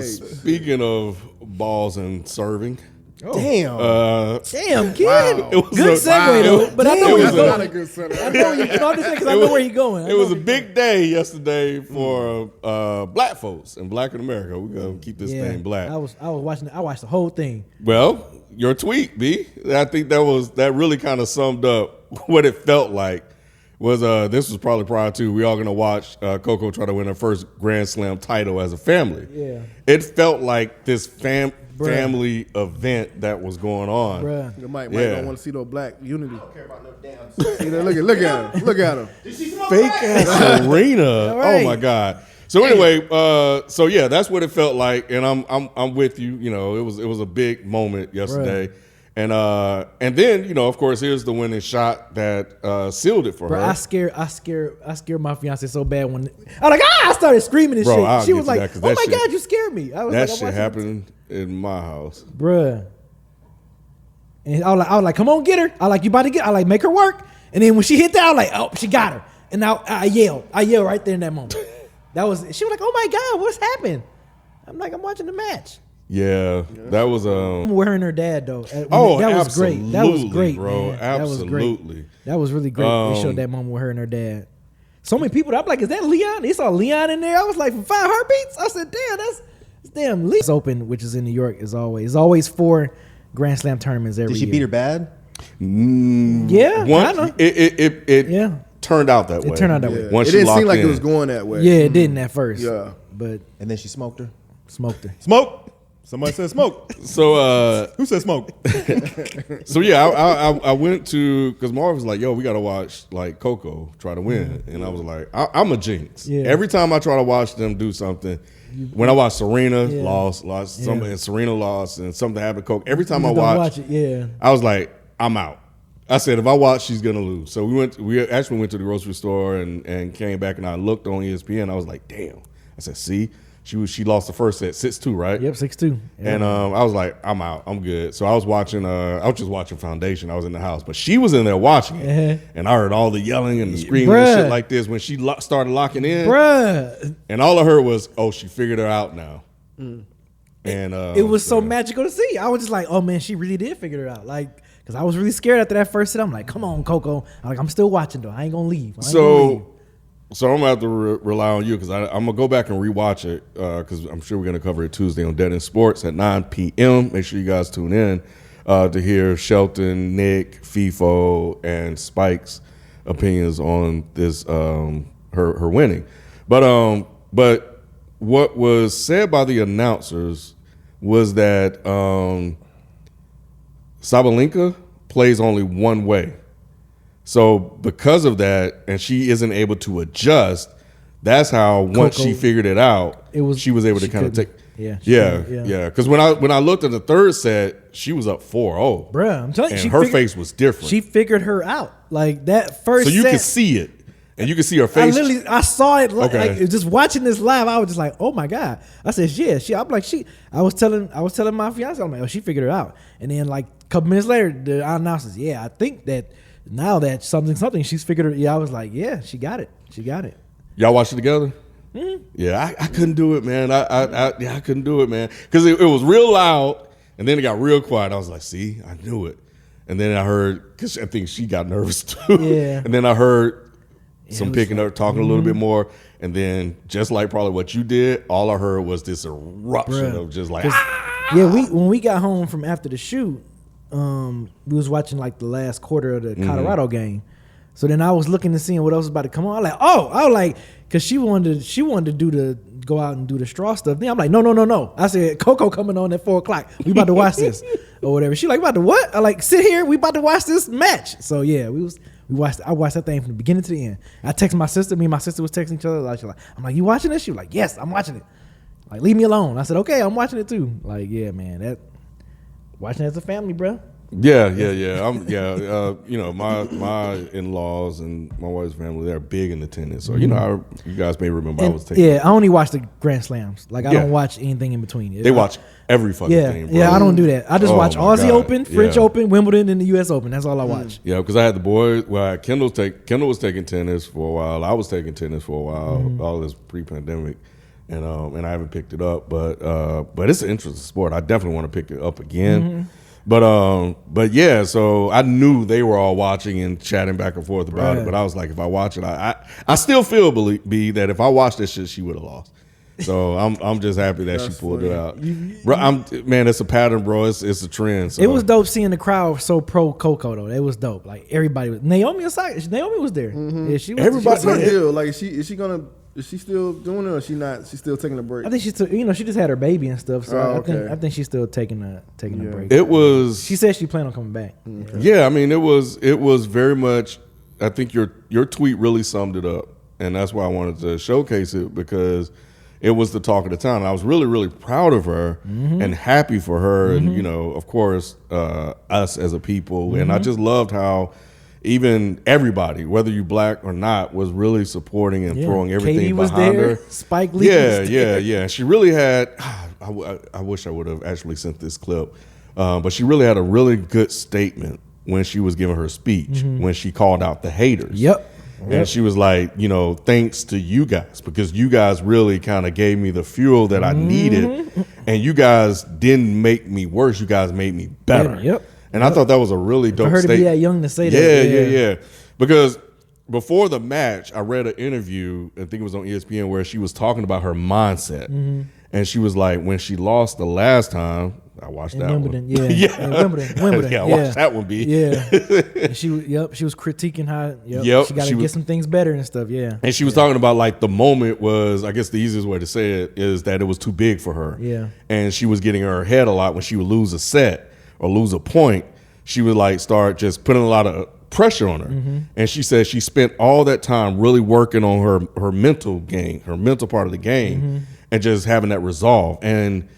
Speaking of balls and serving. Oh. Damn, kid. Wow. Good segue, though. But I know where he's going. Not a good setup. I know because I know where he's going. It was a big day yesterday for black folks and Black in America. We're gonna keep this thing black. I was watching. I watched the whole thing. Well, your tweet, B. I think that really kind of summed up what it felt like. This was probably prior to we all gonna watch Coco try to win her first Grand Slam title as a family. Yeah, it felt like this family event that was going on. Bruh. Mike don't want to see no black unity. I don't care about no damn. See that? Look at him. Look at him. Fake ass Serena. Right. Oh my God. So anyway, that's what it felt like, and I'm with you. You know, it was a big moment yesterday. Bruh. And then, of course, here's the winning shot that sealed it for her. I scared my fiance so bad when I was like, I started screaming and shit. She was like, oh my God, you scared me. I was that shit happened in my house. Bruh. And I was like, come on, get her. I like, you about to get, I like, make her work. And then when she hit that, I was like, oh, she got her. And I yelled right there in that moment. She was like, oh my God, what's happened? I'm like, I'm watching the match. Yeah, that was with her and her dad though. That was great. That was great, bro. Man. Absolutely, that was really great. They showed that moment with her and her dad. So many people. I'm like, is that Leon? They saw Leon in there. I was like, for 5 heartbeats. I said, damn, that's damn. Leon. It's open, which is in New York. Is always 4 Grand Slam tournaments every year. Did she beat her bad? Yeah, It turned out that way. It turned out that way. Once it didn't seem like it was going that way. Yeah, it didn't at first. Yeah, and then she smoked her. Smoke. Somebody said smoke. So who said smoke? So yeah, I went to because Marv was like, "Yo, we got to watch like Coco try to win," and I was like, "I'm a jinx." Yeah. Every time I try to watch them do something, when I watch Serena lost, something, and Serena lost, and something happened to Coco. Every time I watch it, I was like, "I'm out." I said, if I watch, she's gonna lose. So we actually went to the grocery store and came back, and I looked on ESPN. I was like, damn. I said, see. She lost the first set, 6-2, right? Yep, 6-2. Yeah. And I was like, I'm out. I'm good. So I was watching. I was just watching Foundation. I was in the house, but she was in there watching it, and I heard all the yelling and the screaming and shit like this when she started locking in. And all I heard was, "Oh, she figured her out now." And it was so magical to see. I was just like, "Oh man, she really did figure it out." Like, because I was really scared after that first set. I'm like, "Come on, Coco." I'm still watching though. I ain't gonna leave. So I'm gonna have to rely on you because I'm gonna go back and rewatch it because I'm sure we're gonna cover it Tuesday on Dead End Sports at 9 p.m. Make sure you guys tune in to hear Shelton, Nick, FIFO, and Spike's opinions on this her winning. But what was said by the announcers was that Sabalenka plays only one way. So because of that, and she isn't able to adjust, that's how once she figured it out, she was able to kind of take. Yeah. Because when I looked at the third set, she was up 4-0. Bruh, I'm telling you, and her face was different. She figured her out like that first. So you set, could see it, and you could see her face. I saw it. Like just watching this live, I was just like, oh my God. I said, yeah. I'm like, I was telling my fiance, I'm like, oh, she figured it out. And then like a couple minutes later, the announcers, I think that. Now that something she's figured it. I was like, yeah, she got it. Y'all watched it together? Mm-hmm. Yeah, I couldn't do it, man. I couldn't do it, man, because it was real loud, and then it got real quiet. I was like, see, I knew it, and then I heard because I think she got nervous too. Yeah, and then I heard some picking up, talking a little bit more, and then just like probably what you did, all I heard was this eruption of just like. Yeah, when we got home from after the shoot. We was watching like the last quarter of the Colorado game, so then I was looking to see what else was about to come on. I was like, because she wanted to go out and do the straw stuff. Then I'm like, no. I said, Coco coming on at 4:00. We about to watch this or whatever. She like, about to what? I like, sit here. We about to watch this match. So yeah, I watched that thing from the beginning to the end. I texted my sister. Me and my sister was texting each other. I'm like, you watching this? She was like, yes, I'm watching it. Like, leave me alone. I said, okay, I'm watching it too. Like, yeah, man, watching it as a family, bro. Yeah. My in-laws and my wife's family, they're big into tennis. So, you guys may remember I was taking. Yeah, I only watch the Grand Slams. Like, I don't watch anything in between. They watch every fucking thing, bro. Yeah, I don't do that. I just watch Aussie Open, French Open, Wimbledon, and the U.S. Open. That's all I watch. Yeah, because I had the boys. Well, Kendall was taking tennis for a while. I was taking tennis for a while. All this pre-pandemic. and I haven't picked it up, but it's an interesting sport. I definitely want to pick it up again. But yeah, so I knew they were all watching and chatting back and forth about it. But I was like, if I watch it, I still feel that if I watched this shit, she would have lost. So I'm just happy that she pulled it out. Bro, man, it's a pattern, bro. It's a trend. So. It was dope seeing the crowd so pro Coco though. It was dope. Like everybody was. Naomi aside, Naomi was there. Yeah, she was. What's her deal? Like, is she still doing it, or is she not? She's still taking a break. I think she's still, she just had her baby and stuff. So I think she's still taking a break. It was. She said she planned on coming back. Yeah, I mean, it was very much. I think your tweet really summed it up, and that's why I wanted to showcase it, because it was the talk of the town. I was really, really proud of her and happy for her, and of course, us as a people. And I just loved how even everybody, whether you black or not, was really supporting and throwing everything Katie was behind there. her. Spike Lee was there. Yeah. She really had. I wish I would have actually sent this clip, but she really had a really good statement when she was giving her speech, when she called out the haters. Yep. And she was like, thanks to you guys, because you guys really kind of gave me the fuel that I needed, and you guys didn't make me worse. You guys made me better. Yep. And I thought that was a really dope For her to statement. be that young to say that. Yeah. Because before the match, I read an interview, I think it was on ESPN, where she was talking about her mindset. And she was like, when she lost the last time, I watched that Wimbledon, one. Wimbledon. Yeah, I watched that one, B. Yeah. And she was critiquing how she got to get some things better and stuff. Yeah. And she was talking about, like, the moment was, I guess the easiest way to say it is that it was too big for her. Yeah. And she was getting in her head a lot when she would lose a set or lose a point. She would like start just putting a lot of pressure on her. And she said she spent all that time really working on her mental game, her mental part of the game, and just having that resolve. And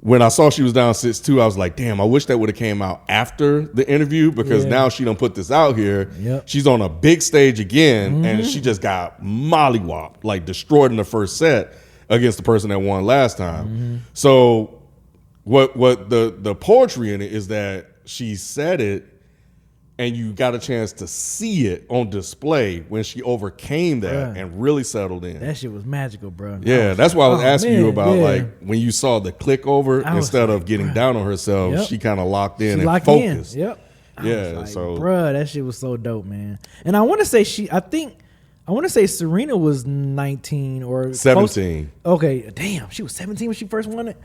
when I saw she was down 6-2, I was like, damn, I wish that would have came out after the interview, because now she done put this out here. Yep. She's on a big stage again, and she just got mollywopped, like destroyed in the first set against the person that won last time. So what the poetry in it is that she said it, and you got a chance to see it on display when she overcame that and really settled in. That shit was magical, bro. Yeah, that's why I was asking you about like when you saw the click over, instead of getting down on herself, she kind of locked in and focused. Yep. Yeah, so bruh, that shit was so dope, man. And I want to say I want to say Serena was 19 or 17. Okay, damn, she was 17 when she first won it.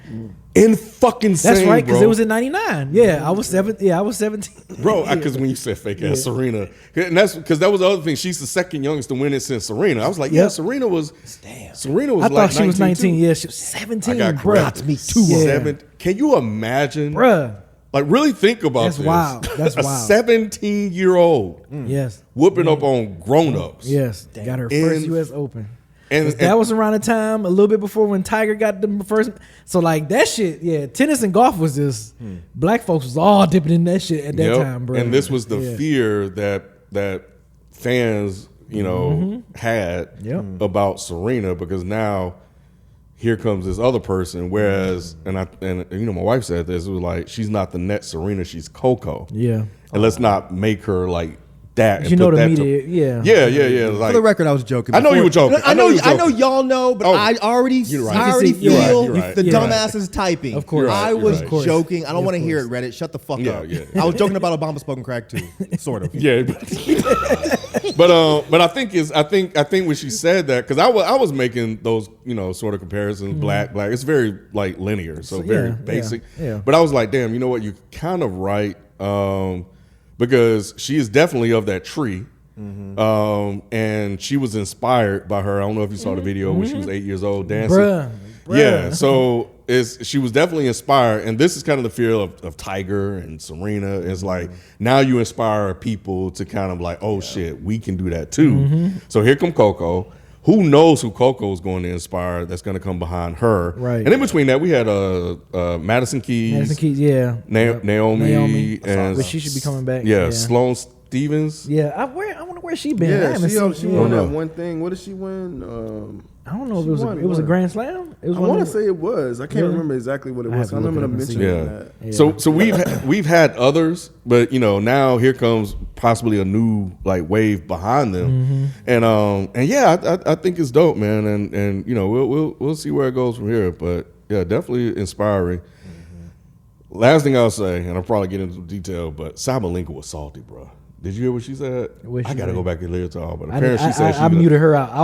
In fucking That's right, because bro. it was in 99. Yeah, I was 17. Yeah, I was 17. Bro, because when you said fake ass Serena, and that's because that was the other thing. She's the second youngest to win it since Serena. I was like, Serena was. Damn. Serena was. I like thought she was 19. too. Yeah, she was 17. I got bruh. Me too. Can you imagine, bruh? Like, really think about this. That's wild. That's wild. 17-year-old. Yes. Whooping up on grown-ups. Yes. Got her first U.S. Open. And that was around the time, a little bit before when Tiger got the first. So, like, that shit, tennis and golf was just, black folks was all dipping in that shit at that time, bro. And this was the fear that fans, had about Serena, because now here comes this other person. Whereas, and my wife said this, it was like, she's not the next Serena, she's Coco. Yeah. And let's not make her like that. You know the media, yeah. Like, for the record, I was joking. I know you were joking. I know y'all know, but I already feel the dumbasses typing. Of course, I was joking. I don't want to hear it. Reddit, shut the fuck up. Yeah. I was joking about Obama smoking crack too, sort of. Yeah, but I think when she said that, because I was making those sort of comparisons, black. It's very like linear, so very basic. Yeah. But I was like, damn, you know what? You're kind of right. Because she is definitely of that tree. And she was inspired by her. I don't know if you saw the video when she was 8 years old dancing. Bruh. Yeah, so she was definitely inspired. And this is kind of the fear of Tiger and Serena. It's like, now you inspire people to kind of like, oh shit, we can do that too. So here come Coco. Who knows who Coco is going to inspire that's going to come behind her. Right. And in between that, we had Madison Keys. Naomi. And but she should be coming back. Yeah, Sloane Stevens. Yeah, I want to where's she been? Yeah, I she won that one thing. What did she win? I don't know if it was a Grand Slam. I want to say it was. I can't remember exactly what it was. I remember them mentioning that. Yeah. So we've had others, but now here comes possibly a new like wave behind them, and yeah, I think it's dope, man, and we'll see where it goes from here, but yeah, definitely inspiring. Last thing I'll say, and I'll probably get into detail, but Sabalenka was salty, bro. Did you hear what she said? I got to go back and listen to all, but apparently she said I muted her out. I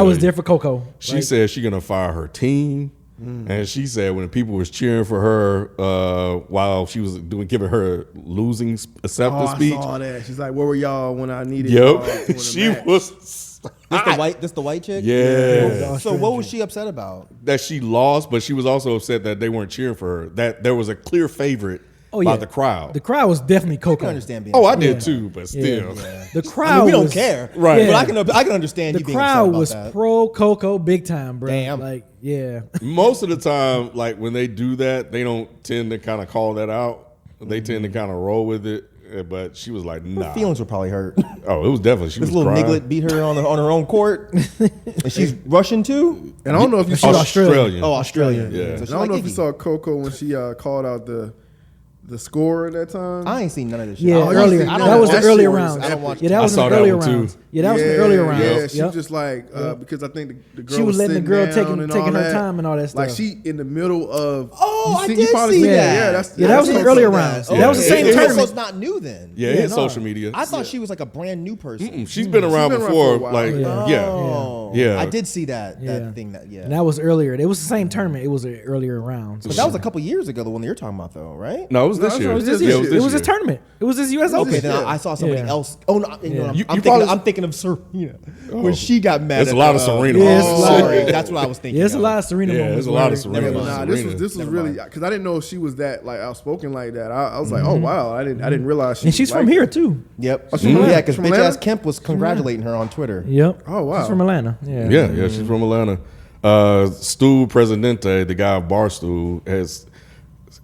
was there for Coco. She said she's gonna fire her team, and she said when people was cheering for her while she was giving her losing acceptance speech. I saw that. She's like, "Where were y'all when I needed?" Yep, she was. This the white chick? Yeah. So what was she upset about? That she lost, but she was also upset that they weren't cheering for her. That there was a clear favorite. By the crowd. The crowd was definitely Coco. I can understand being I did too, but still. Yeah. The crowd we don't care. Right. But I can understand the you being upset about was that. pro Coco big time, bro. Damn. Like, yeah. Most of the time, like when they do that, they don't tend to kind of call that out. They tend to kind of roll with it. But she was like, nah. Her feelings were probably hurt. Oh, it was definitely. She this was little crying. niglet beat her on her own court. And she's Russian too? And I don't know if you She's saw Australian. Oh, Australian. Yeah. So I don't know if you saw Coco when she called out the score at that time. I ain't seen none of this shit. Yeah, earlier. That was the earlier rounds. I don't watch. Yeah, that was in the earlier rounds. Yeah, that was in the earlier rounds. Yeah, she was just like because I think the girl she was letting the girl taking her her time and all that stuff. Like she in the middle of. I did see that. Yeah, that was in the earlier rounds. That was the same tournament. So it's not new then. Yeah, it's social media. I thought she was like a brand new person. She's been around before. Like, yeah. I did see that thing. And that was earlier. It was the same tournament. It was an earlier round. But that was a couple years ago. The one that you're talking about, though, right? No, it was this year. It was this tournament. It was this U.S. Open. Okay, then I saw somebody else. Oh no, I'm thinking of Serena when she got mad. There's a lot of Serena. Sorry, that's what I was thinking. Yeah, there's a lot of Serena moments. There's a lot of Serena. Nah, this was really because I didn't know she was that like outspoken like that. I was like, oh wow, I didn't realize. And she's from here too. Yep. Yeah, because bitch ass Kemp was congratulating her on Twitter. Yep. Oh wow. She's from Atlanta. Yeah, she's from Atlanta. Stu Presidente, the guy of Barstool, has.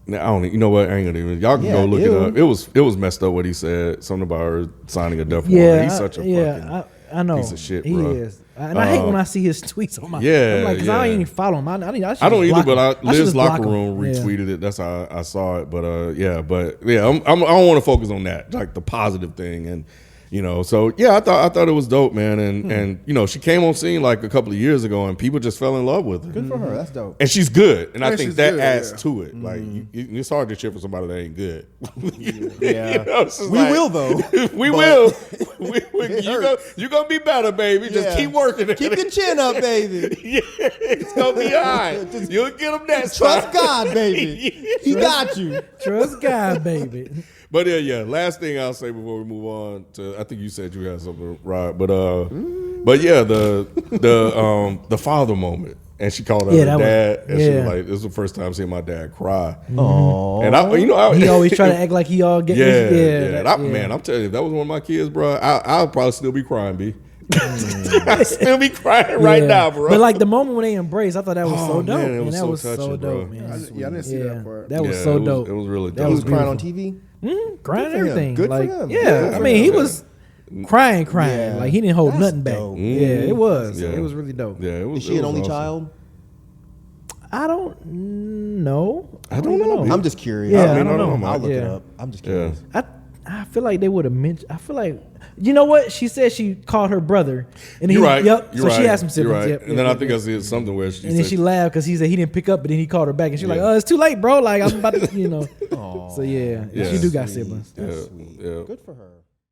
I don't. You know what? I ain't gonna even. Y'all can go look it up. It was messed up what he said. Something about her signing a death warrant. He's such a fucking I know. piece of shit, he bro. is. And I hate when I see his tweets on my. Yeah, I'm like, because I don't even follow him. I don't either, but Liz Locker Room retweeted it. That's how I saw it. But I don't want to focus on that, like the positive thing, and so yeah, I thought it was dope, man, and she came on scene like a couple of years ago, and people just fell in love with her. Good for her. That's dope. And she's good, and I think that good, adds to it. Like it's hard to cheer for somebody that ain't good. Yeah, we will though. We will. You're gonna be better, baby. Just keep working. Keep your chin up, baby. Yeah, it's gonna be all right. You'll get them next time. Trust time. God, baby. He got you. Trust God, baby. But yeah. Last thing I'll say before we move on to, I think you said you had something, right? But yeah, the father moment, and she called out her dad, and she was like, "This is the first time seeing my dad cry." Aww. And he always try to act like he all get. Man, I'm telling you, if that was one of my kids, bro, I'll probably still be crying, B. I still be crying right now, bro. But like the moment when they embrace, I thought that was so dope. Man, it was so so touching, dope, bro. man. I didn't see that part. That was so dope. It was really dope. That He was crying beautiful. on TV. Crying and everything. Good like, for him. Yeah, I mean, he was crying. Yeah. Like he didn't hold nothing back. dope. Yeah, it was. Yeah. It was really dope. Yeah, it was. Is she an only awesome. child? I don't know. I don't know. I'm just curious. Yeah, I I don't know. I'll look it Yeah. up. I'm just curious. I feel like they would have mentioned. I feel like you know what she said. She called her brother, and You're right. Yep. You're so right. she had some siblings. Right. Yep, and then I think I see something where she and then she laughed because he said he didn't pick up, but then he called her back, and she's like, "Oh, it's too late, bro. Like I'm about to, So yeah, she do got siblings. Yeah. Good for her.